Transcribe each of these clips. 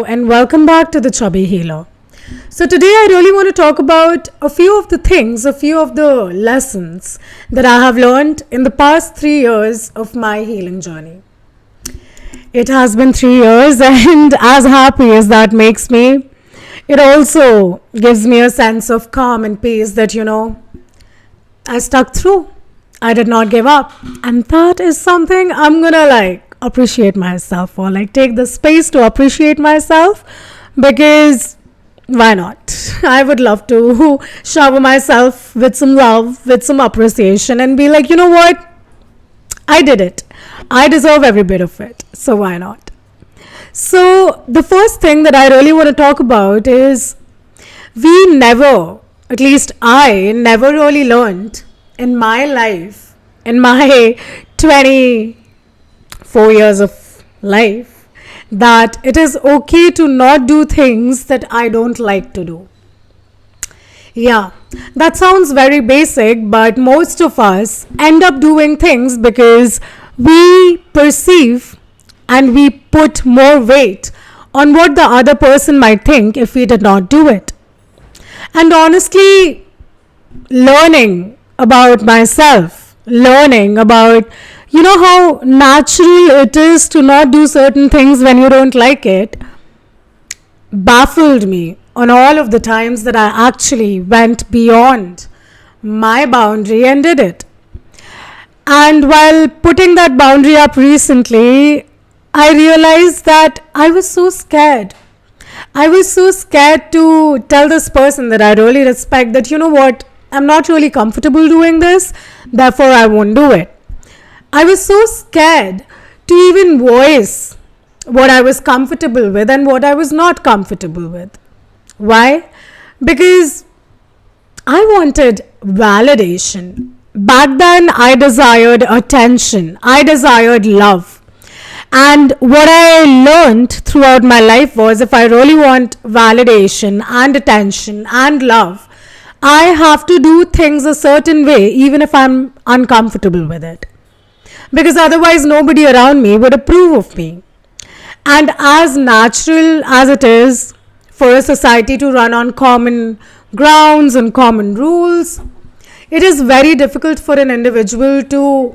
and welcome back to the Chubby Healer. So, today I really want to talk about a few of the things, a few of the lessons that I have learned in the past 3 years of my healing journey. It has been 3 years, and as happy as that makes me, it also gives me a sense of calm and peace that, I stuck through. I did not give up. And that is something I'm gonna appreciate myself for. Take the space to appreciate myself because why not? I would love to shower myself with some love, with some appreciation, and be like, you know what? I did it. I deserve every bit of it. So why not? So, the first thing that I really want to talk about is we never, at least I never really learned in my life, in my 24 years of life, that it is okay to not do things that I don't like to do. Yeah, that sounds very basic, but most of us end up doing things because we perceive and we put more weight on what the other person might think if we did not do it. And honestly, learning about myself, learning about, how natural it is to not do certain things when you don't like it, baffled me on all of the times that I actually went beyond my boundary and did it. And while putting that boundary up recently, I realized that I was so scared. I was so scared to tell this person that I really respect that, I'm not really comfortable doing this, therefore I won't do it. I was so scared to even voice what I was comfortable with and what I was not comfortable with. Why? Because I wanted validation. Back then, I desired attention. I desired love. And what I learned throughout my life was if I really want validation and attention and love, I have to do things a certain way, even if I'm uncomfortable with it. Because otherwise, nobody around me would approve of me. And as natural as it is for a society to run on common grounds and common rules, it is very difficult for an individual to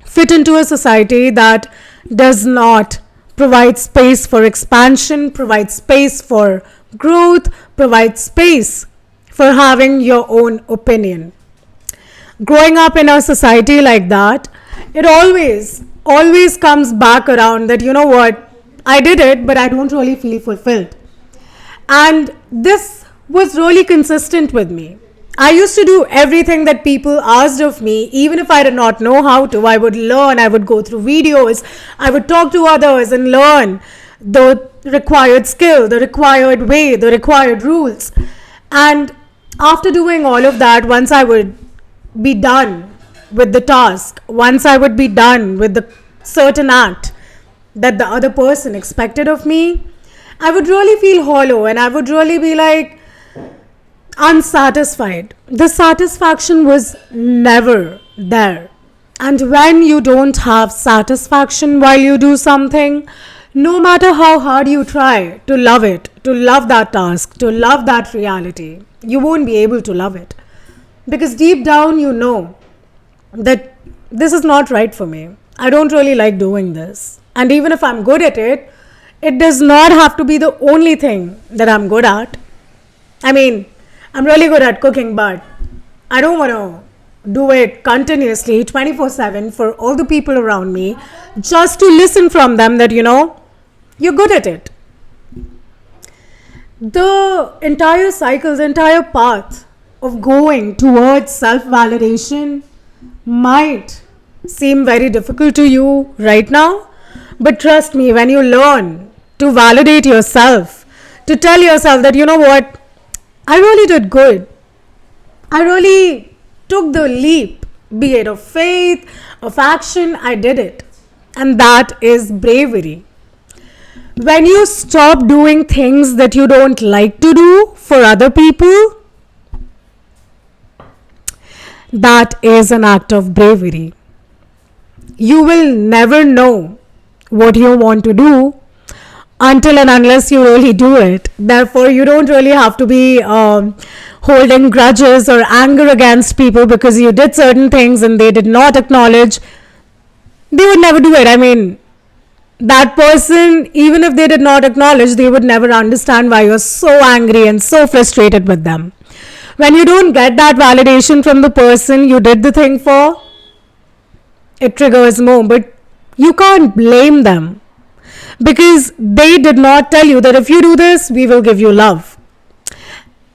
fit into a society that does not provide space for expansion, provide space for growth, provide space for having your own opinion. Growing up in a society like that, it always comes back around that, I did it, but I don't really feel fulfilled. And this was really consistent with me. I used to do everything that people asked of me, even if I did not know how to. I would learn, I would go through videos, I would talk to others and learn the required skill, the required way, the required rules. And after doing all of that, once I would be done with the task, once I would be done with the certain act that the other person expected of me, I would really feel hollow and I would really be unsatisfied. The satisfaction was never there. And when you don't have satisfaction while you do something, no matter how hard you try to love it, to love that task, to love that reality, you won't be able to love it. Because deep down you know that this is not right for me. I don't really like doing this. And even if I'm good at it, it does not have to be the only thing that I'm good at. I mean, I'm really good at cooking, but I don't want to do it continuously 24/7 for all the people around me just to listen from them that, you're good at it. The entire cycle, the entire path of going towards self-validation might seem very difficult to you right now, but trust me, when you learn to validate yourself, to tell yourself that, I really did good. I really took the leap, be it of faith, of action, I did it. And that is bravery. When you stop doing things that you don't like to do for other people, that is an act of bravery. You will never know what you want to do until and unless you really do it. Therefore, you don't really have to be holding grudges or anger against people because you did certain things and they did not acknowledge. They would never do it. I mean, that person, even if they did not acknowledge, they would never understand why you're so angry and so frustrated with them. When you don't get that validation from the person you did the thing for, it triggers more. But you can't blame them because they did not tell you that if you do this, we will give you love.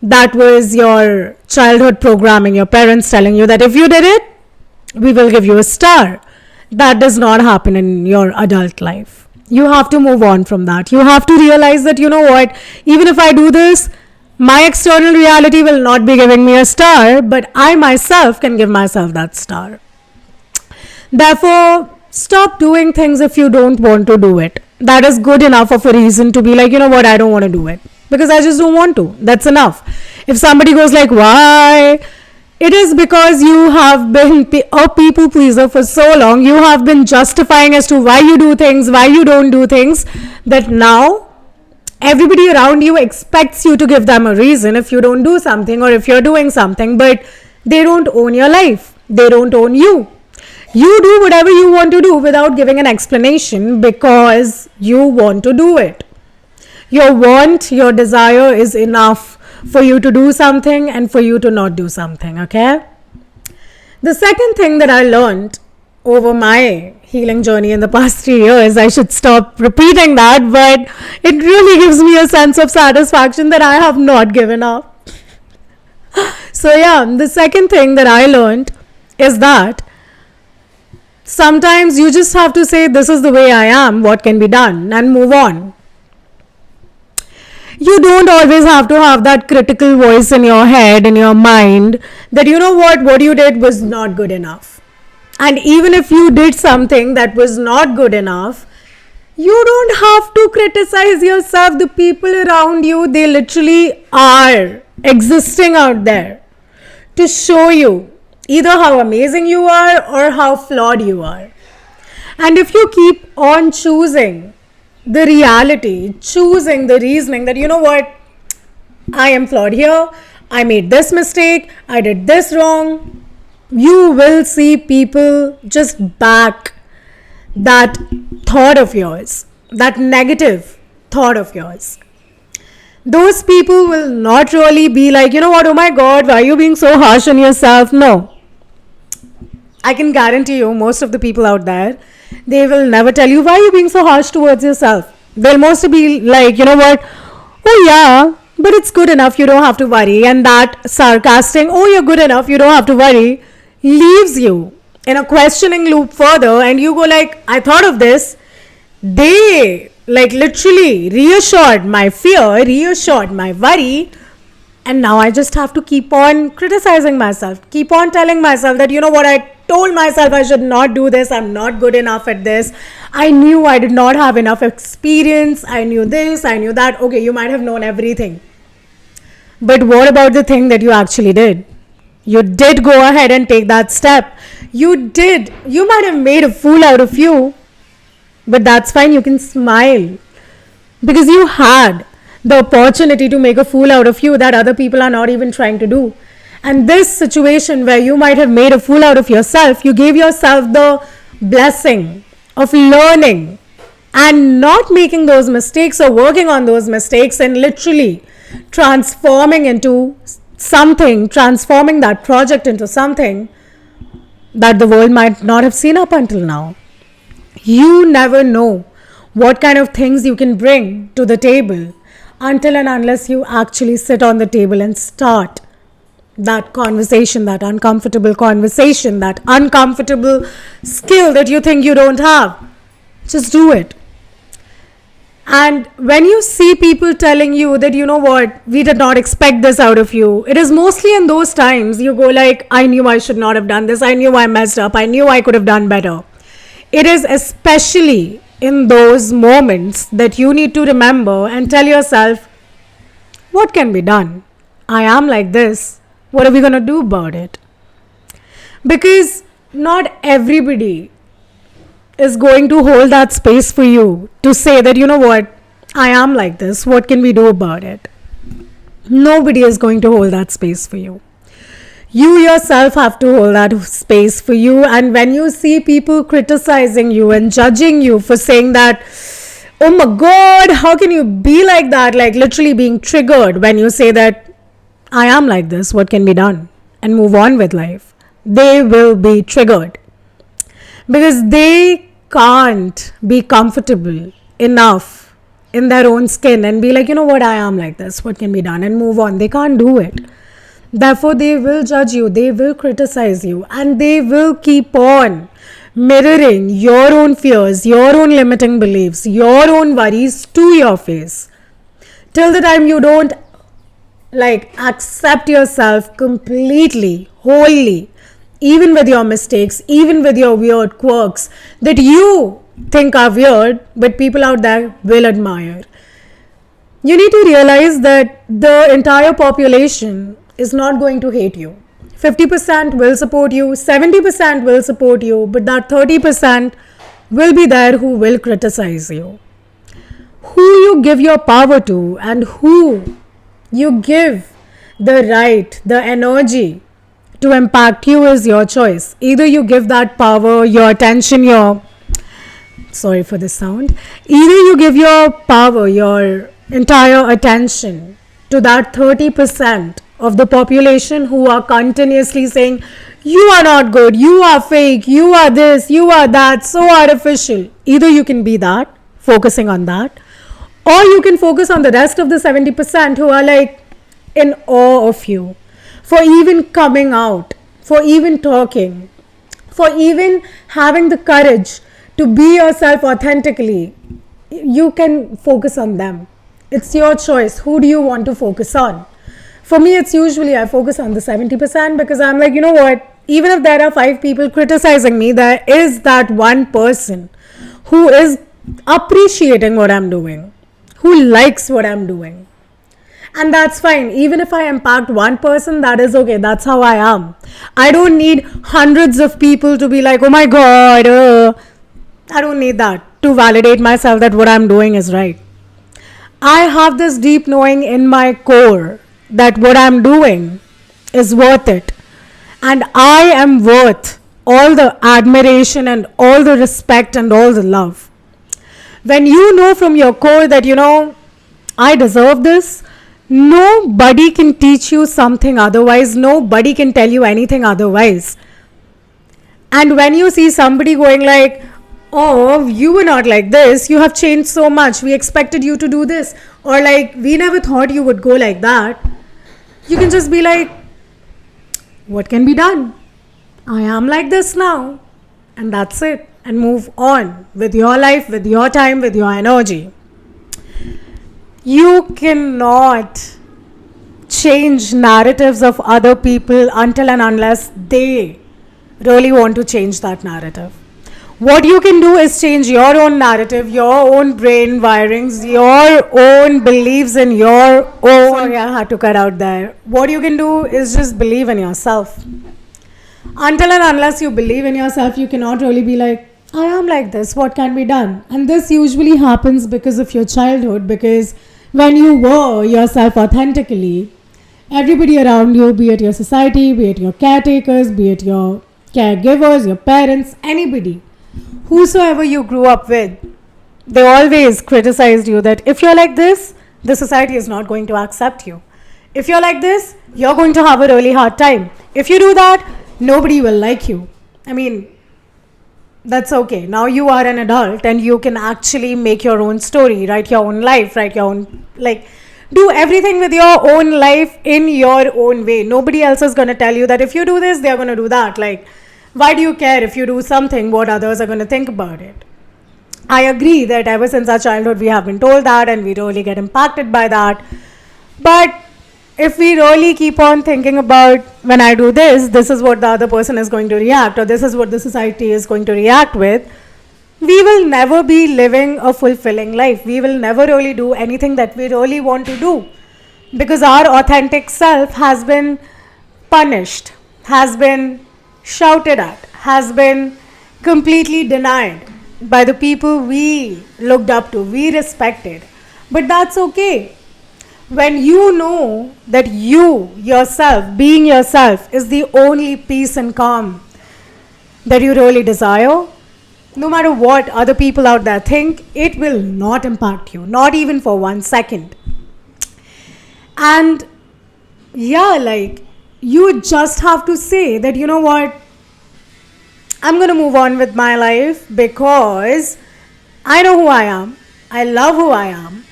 That was your childhood programming, your parents telling you that if you did it, we will give you a star. That does not happen in your adult life. You have to move on from that. You have to realize that, you know what, even if I do this, my external reality will not be giving me a star, but I myself can give myself that star. Therefore, stop doing things if you don't want to do it. That is good enough of a reason to be like, you know what, I don't want to do it because I just don't want to. That's enough. If somebody goes like, why? It is because you have been a people pleaser for so long. You have been justifying as to why you do things, why you don't do things, that now everybody around you expects you to give them a reason if you don't do something or if you're doing something, but they don't own your life. They don't own you. You do whatever you want to do without giving an explanation because you want to do it. Your want, your desire is enough for you to do something and for you to not do something, okay? The second thing that I learned over my healing journey in the past 3 years, I should stop repeating that, but it really gives me a sense of satisfaction that I have not given up. So yeah, the second thing that I learned is that sometimes you just have to say, this is the way I am, what can be done, and move on. You don't always have to have that critical voice in your head, in your mind, that you know what you did was not good enough. And even if you did something that was not good enough, you don't have to criticize yourself. The people around you, they literally are existing out there to show you either how amazing you are or how flawed you are. And if you keep on choosing the reality, choosing the reasoning that, you know what, I am flawed here, I made this mistake, I did this wrong, you will see people just back that thought of yours, that negative thought of yours. Those people will not really be like, you know what, oh my God, why are you being so harsh on yourself? No. I can guarantee you, most of the people out there, they will never tell you, why are you being so harsh towards yourself? They'll mostly be like, you know what, oh yeah, but it's good enough, you don't have to worry. And that sarcastic, oh, you're good enough, you don't have to worry, leaves you in a questioning loop further. And you go like, I thought of this. They like literally reassured my fear, reassured my worry. And now I just have to keep on criticizing myself, keep on telling myself that, you know what, I told myself I should not do this. I'm not good enough at this. I knew I did not have enough experience. I knew this, I knew that. Okay, you might have known everything. But what about the thing that you actually did? You did go ahead and take that step. You did. You might have made a fool out of you. But that's fine. You can smile. Because you had the opportunity to make a fool out of you that other people are not even trying to do. And this situation where you might have made a fool out of yourself, you gave yourself the blessing of learning and not making those mistakes or working on those mistakes and literally transforming into something, transforming that project into something that the world might not have seen up until now. You never know what kind of things you can bring to the table until and unless you actually sit on the table and start that conversation, that uncomfortable conversation, that uncomfortable skill that you think you don't have. Just do it. And when you see people telling you that, you know what, we did not expect this out of you, it is mostly in those times you go like, I knew I should not have done this. I knew I messed up. I knew I could have done better. It is especially in those moments that you need to remember and tell yourself, what can be done? I am like this. What are we going to do about it? Because not everybody is going to hold that space for you to say that, you know what, I am like this. What can we do about it? Nobody is going to hold that space for you. You yourself have to hold that space for you. And when you see people criticizing you and judging you for saying that, oh my god, how can you be like that? Like literally being triggered when you say that, I am like this, what can be done? And move on with life. They will be triggered because they can't be comfortable enough in their own skin and be like, you know what, I am like this, what can be done, and move on. They can't do it. Therefore, they will judge you, they will criticize you, and they will keep on mirroring your own fears, your own limiting beliefs, your own worries to your face. Till the time you don't accept yourself completely, wholly, even with your mistakes, even with your weird quirks that you think are weird, but people out there will admire. You need to realize that the entire population is not going to hate you. 50% will support you, 70% will support you, but that 30% will be there who will criticize you. Who you give your power to and who you give the right, the energy to impact you is your choice. Either you give that power, your attention, sorry for the sound. Either you give your power, your entire attention to that 30% of the population who are continuously saying, you are not good, you are fake, you are this, you are that, so artificial. Either you can be that, focusing on that, or you can focus on the rest of the 70% who are like in awe of you for even coming out, for even talking, for even having the courage to be yourself authentically. You can focus on them. It's your choice. Who do you want to focus on? For me, it's usually I focus on the 70% because I'm like, you know what? Even if there are 5 people criticizing me, there is that one person who is appreciating what I'm doing, who likes what I'm doing. And that's fine. Even if I impact one person, that is okay. That's how I am. I don't need hundreds of people to be like, oh my god, I don't need that to validate myself that what I'm doing is right. I have this deep knowing in my core that what I'm doing is worth it. And I am worth all the admiration and all the respect and all the love. When you know from your core that, you know, I deserve this, nobody can teach you something otherwise. Nobody can tell you anything otherwise. And when you see somebody going like, oh, you were not like this, you have changed so much, we expected you to do this, or like, we never thought you would go like that, you can just be like, what can be done? I am like this now, and that's it, and move on with your life, with your time, with your energy. You cannot change narratives of other people until and unless they really want to change that narrative. What you can do is change your own narrative, your own brain wirings, your own beliefs in your own... Sorry, I had to cut out there. What you can do is just believe in yourself. Until and unless you believe in yourself, you cannot really be like, I am like this, what can be done? And this usually happens because of your childhood, because when you were yourself authentically, everybody around you, be it your society, be it your caretakers, be it your caregivers, your parents, anybody, whosoever you grew up with, they always criticized you that if you're like this, the society is not going to accept you. If you're like this, you're going to have a really hard time. If you do that, nobody will like you. I mean, that's okay. Now you are an adult and you can actually make your own story, write your own life, write your own, do everything with your own life in your own way. Nobody else is going to tell you that if you do this, they're going to do that. Why do you care if you do something, what others are going to think about it? I agree that ever since our childhood, we have been told that and we really get impacted by that. But if we really keep on thinking about, when I do this, this is what the other person is going to react, or this is what the society is going to react with, we will never be living a fulfilling life. We will never really do anything that we really want to do, because our authentic self has been punished, has been shouted at, has been completely denied by the people we looked up to, we respected, But that's okay. When you know that you, yourself, being yourself, is the only peace and calm that you really desire, no matter what other people out there think, it will not impact you, not even for 1 second. And yeah, like, you just have to say that, you know what, I'm going to move on with my life because I know who I am, I love who I am,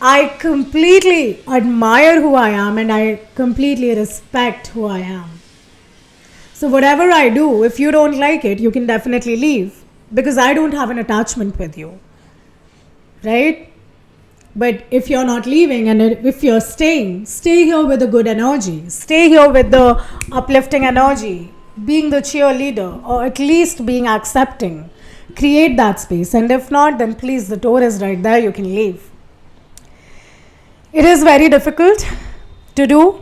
I completely admire who I am, and I completely respect who I am. So, whatever I do, if you don't like it, you can definitely leave because I don't have an attachment with you. Right? But if you're not leaving and if you're staying, stay here with the good energy, stay here with the uplifting energy, being the cheerleader, or at least being accepting. Create that space, and if not, then please, the door is right there, you can leave. It is very difficult to do.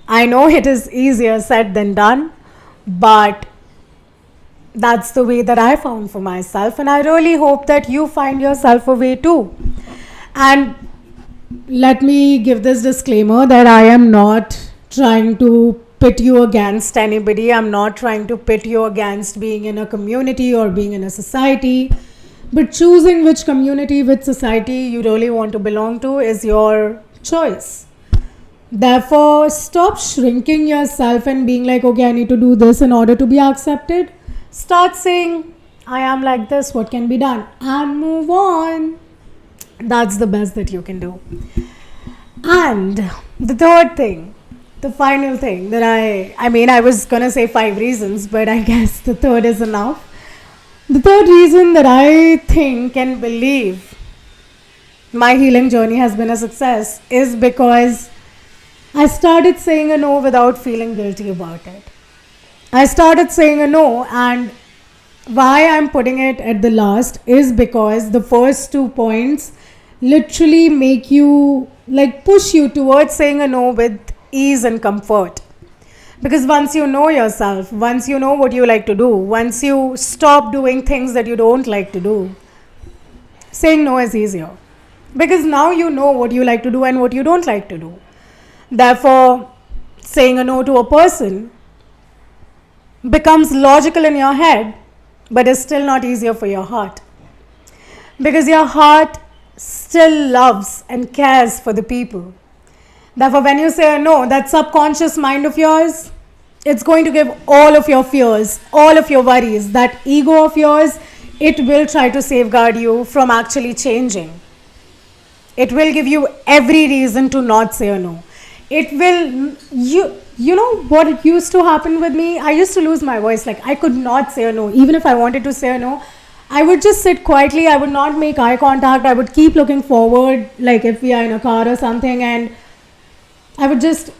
I know it is easier said than done, but that's the way that I found for myself, and I really hope that you find yourself a way too. And let me give this disclaimer that I am not trying to pit you against anybody. I'm not trying to pit you against being in a community or being in a society. But choosing which community, which society you really want to belong to is your choice. Therefore, stop shrinking yourself and being like, okay, I need to do this in order to be accepted. Start saying, I am like this, what can be done? And move on. That's the best that you can do. And the third thing, the final thing that I was going to say 5 reasons, but I guess the third is enough. The third reason that I think and believe my healing journey has been a success is because I started saying a no without feeling guilty about it. I started saying a no, and why I'm putting it at the last is because the first 2 points literally make you, like, push you towards saying a no with ease and comfort. Because once you know yourself, once you know what you like to do, once you stop doing things that you don't like to do, saying no is easier. Because now you know what you like to do and what you don't like to do. Therefore, saying a no to a person becomes logical in your head, but is still not easier for your heart. Because your heart still loves and cares for the people. Therefore, when you say a no, that subconscious mind of yours, it's going to give all of your fears, all of your worries, that ego of yours, it will try to safeguard you from actually changing. It will give you every reason to not say a no. It will, you know what it used to happen with me? I used to lose my voice. Like, I could not say a no. Even if I wanted to say a no, I would just sit quietly. I would not make eye contact. I would keep looking forward, like if we are in a car or something, and I would just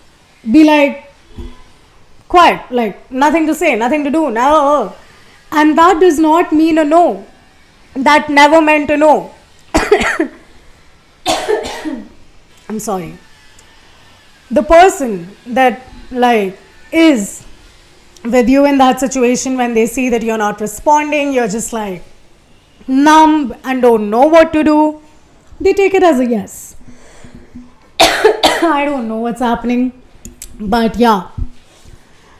be like, quiet, like nothing to say, nothing to do, no. And that does not mean a no. That never meant a no. I'm sorry. The person that, like, is with you in that situation, when they see that you're not responding, you're just like numb and don't know what to do, they take it as a yes. I don't know what's happening, but yeah,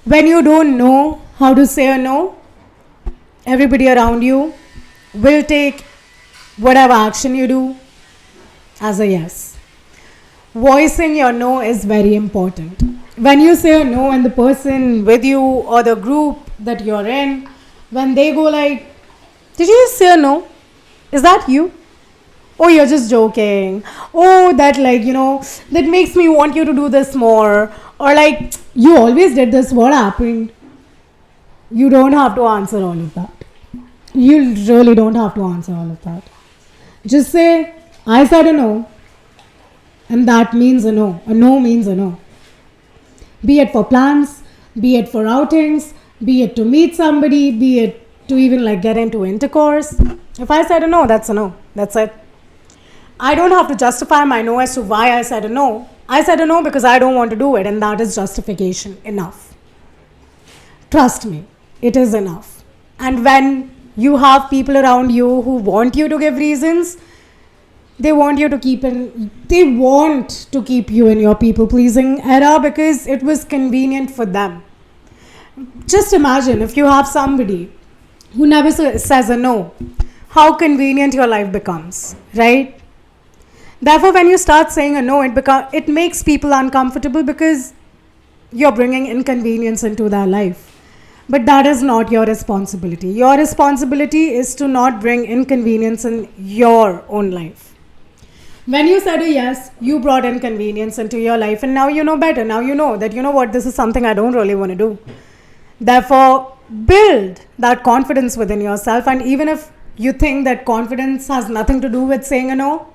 when you don't know how to say a no, everybody around you will take whatever action you do as a yes. Voicing your no is very important. When you say a no and the person with you or the group that you're in, when they go like, did you just say a no? Is that you? Oh, you're just joking. Oh, that, like, that makes me want you to do this more. Or like, you always did this, what happened? You don't have to answer all of that. You really don't have to answer all of that. Just say, I said a no. And that means a no. A no means a no. Be it for plans, be it for outings, be it to meet somebody, be it to even like get into intercourse. If I said a no, that's a no. That's it. I don't have to justify my no as to why I said a no. I said a no because I don't want to do it, and that is justification enough. Trust me, it is enough. And when you have people around you who want you to give reasons, They want you to keep in, they want to keep you in your people pleasing era because it was convenient for them. Just imagine if you have somebody who never says a no, how convenient your life becomes, right? Therefore, when you start saying a no, it makes people uncomfortable because you're bringing inconvenience into their life. But that is not your responsibility. Your responsibility is to not bring inconvenience in your own life. When you said a yes, you brought inconvenience into your life, and now you know better. Now you know that, you know what, this is something I don't really want to do. Therefore, build that confidence within yourself. And even if you think that confidence has nothing to do with saying a no,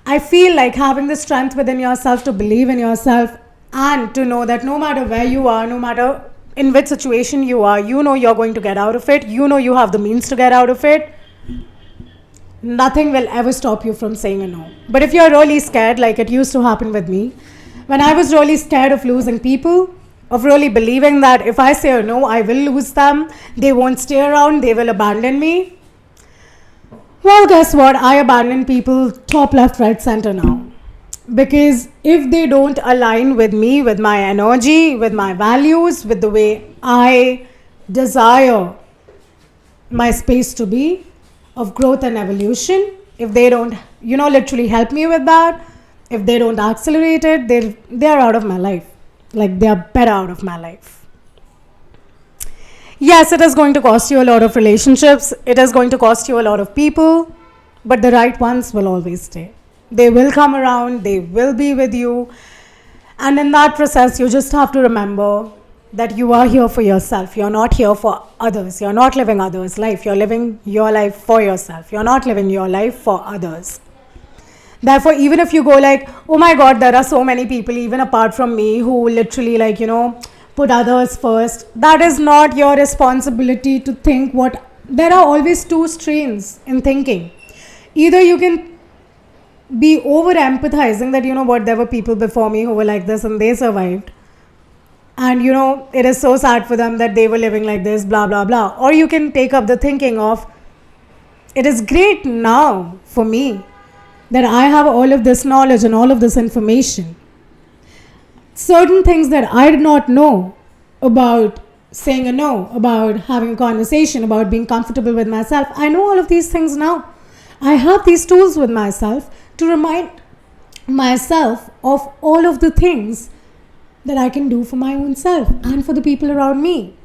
I feel like having the strength within yourself to believe in yourself and to know that no matter where you are, no matter in which situation you are, you know you're going to get out of it. You know you have the means to get out of it. Nothing will ever stop you from saying a no. But if you're really scared, like it used to happen with me, when I was really scared of losing people, of really believing that if I say a no, I will lose them, they won't stay around, they will abandon me. Well, guess what? I abandon people top, left, right, center now. Because if they don't align with me, with my energy, with my values, with the way I desire my space to be of growth and evolution, if they don't, literally help me with that, if they don't accelerate it, they're out of my life. Like, they are better out of my life. Yes, it is going to cost you a lot of relationships. It is going to cost you a lot of people, but the right ones will always stay. They will come around, they will be with you. And in that process, you just have to remember that you are here for yourself. You're not here for others. You're not living others' life. You're living your life for yourself. You're not living your life for others. Therefore, even if you go like, oh my God, there are so many people, even apart from me, who literally put others first. That is not your responsibility to think what... There are always two strains in thinking. Either you can be over empathizing that there were people before me who were like this and they survived, and it is so sad for them that they were living like this, blah blah blah. Or you can take up the thinking of, it is great now for me that I have all of this knowledge and all of this information. Certain things that I did not know about saying a no, about having a conversation, about being comfortable with myself, I know all of these things now. I have these tools with myself to remind myself of all of the things that I can do for my own self and for the people around me.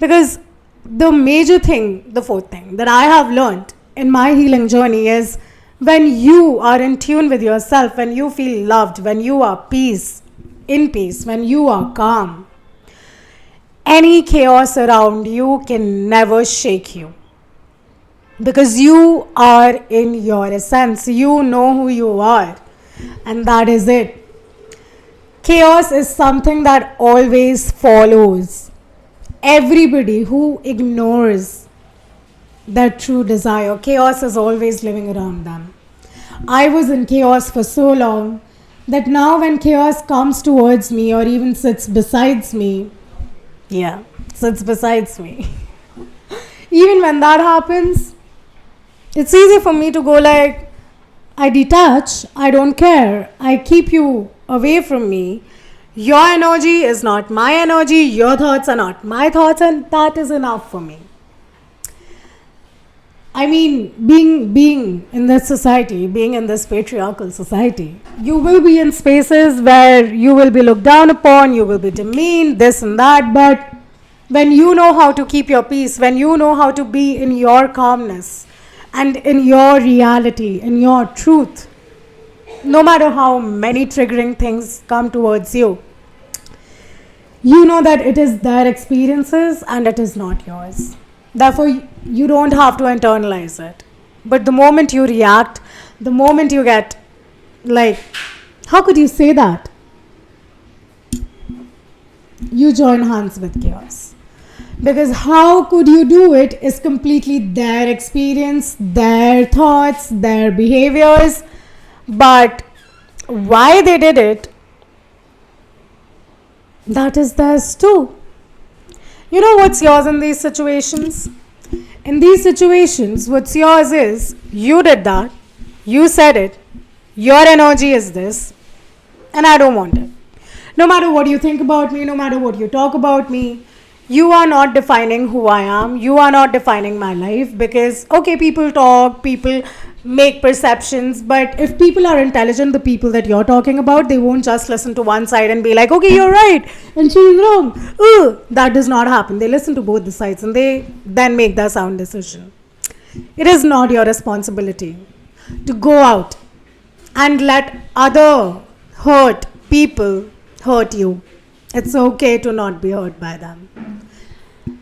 Because the major thing, the fourth thing that I have learned in my healing journey is, when you are in tune with yourself, when you feel loved, when you are in peace, when you are calm, any chaos around you can never shake you. Because you are in your essence. You know who you are. And that is it. Chaos is something that always follows everybody who ignores their true desire. Chaos is always living around them. I was in chaos for so long that now when chaos comes towards me or even sits beside me, even when that happens, it's easy for me to go like, I detach, I don't care, I keep you away from me. Your energy is not my energy, your thoughts are not my thoughts, and that is enough for me. I mean, being in this society, being in this patriarchal society, you will be in spaces where you will be looked down upon, you will be demeaned, this and that, but when you know how to keep your peace, when you know how to be in your calmness and in your reality, in your truth, no matter how many triggering things come towards you, you know that it is their experiences and it is not yours. Therefore, you don't have to internalize it. But the moment you react, the moment you get like, how could you say that? You join hands with chaos. Because how could you do it is completely their experience, their thoughts, their behaviors. But why they did it, that is theirs too. You know what's yours in these situations? In these situations, what's yours is, you did that, You said it. Your energy is this, and I don't want it. No matter what you think about me, no matter what you talk about me, you are not defining who I am. You are not defining my life because, okay, people talk, people make perceptions, but if people are intelligent, the people that you're talking about, they won't just listen to one side and be like, okay, you're right, and she's wrong. That does not happen. They listen to both the sides and they then make their sound decision. It is not your responsibility to go out and let other hurt people hurt you. It's okay to not be hurt by them.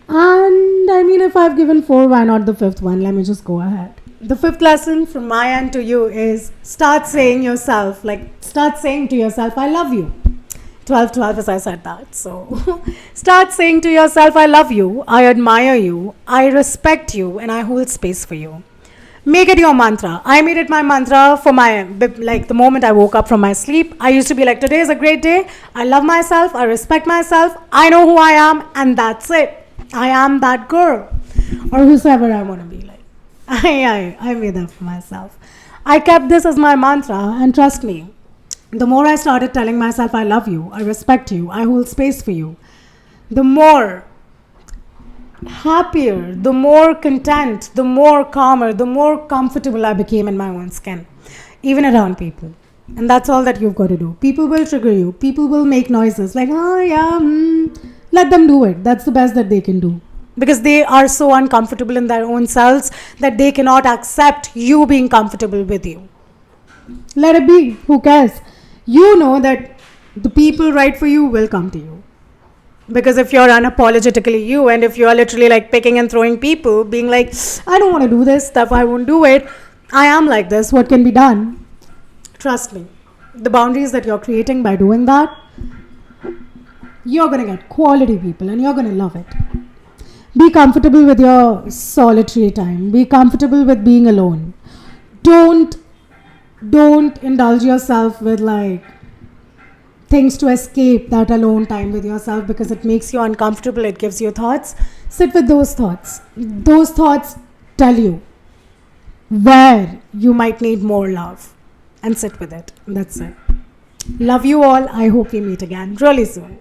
And I mean, if I've given four, why not the fifth one? Let me just go ahead. The fifth lesson from my end to you is start saying to yourself, I love you. 12 as I said that. So start saying to yourself, I love you, I admire you, I respect you, and I hold space for you. Make it your mantra. I made it my mantra for the moment I woke up from my sleep. I used to be like, today is a great day. I love myself. I respect myself. I know who I am. And that's it. I am that girl. Or whosoever I want to be like. I made that for myself. I kept this as my mantra. And trust me, the more I started telling myself, I love you, I respect you, I hold space for you, the more happier, the more content, the more calmer, the more comfortable I became in my own skin, even around people. And that's all that you've got to do. People will trigger you. People will make noises like, oh yeah, let them do it. That's the best that they can do. Because they are so uncomfortable in their own selves that they cannot accept you being comfortable with you. Let it be. Who cares? You know that the people right for you will come to you. Because if you're unapologetically you, and if you're literally like picking and throwing people, being like, I don't want to do this stuff, I won't do it, I am like this, what can be done? Trust me, the boundaries that you're creating by doing that, you're going to get quality people and you're going to love it. Be comfortable with your solitary time. Be comfortable with being alone. Don't indulge yourself with like things to escape that alone time with yourself because it makes you uncomfortable. It gives you thoughts. Sit with those thoughts. Those thoughts tell you where you might need more love and sit with it. That's it. Love you all. I hope we meet again really soon.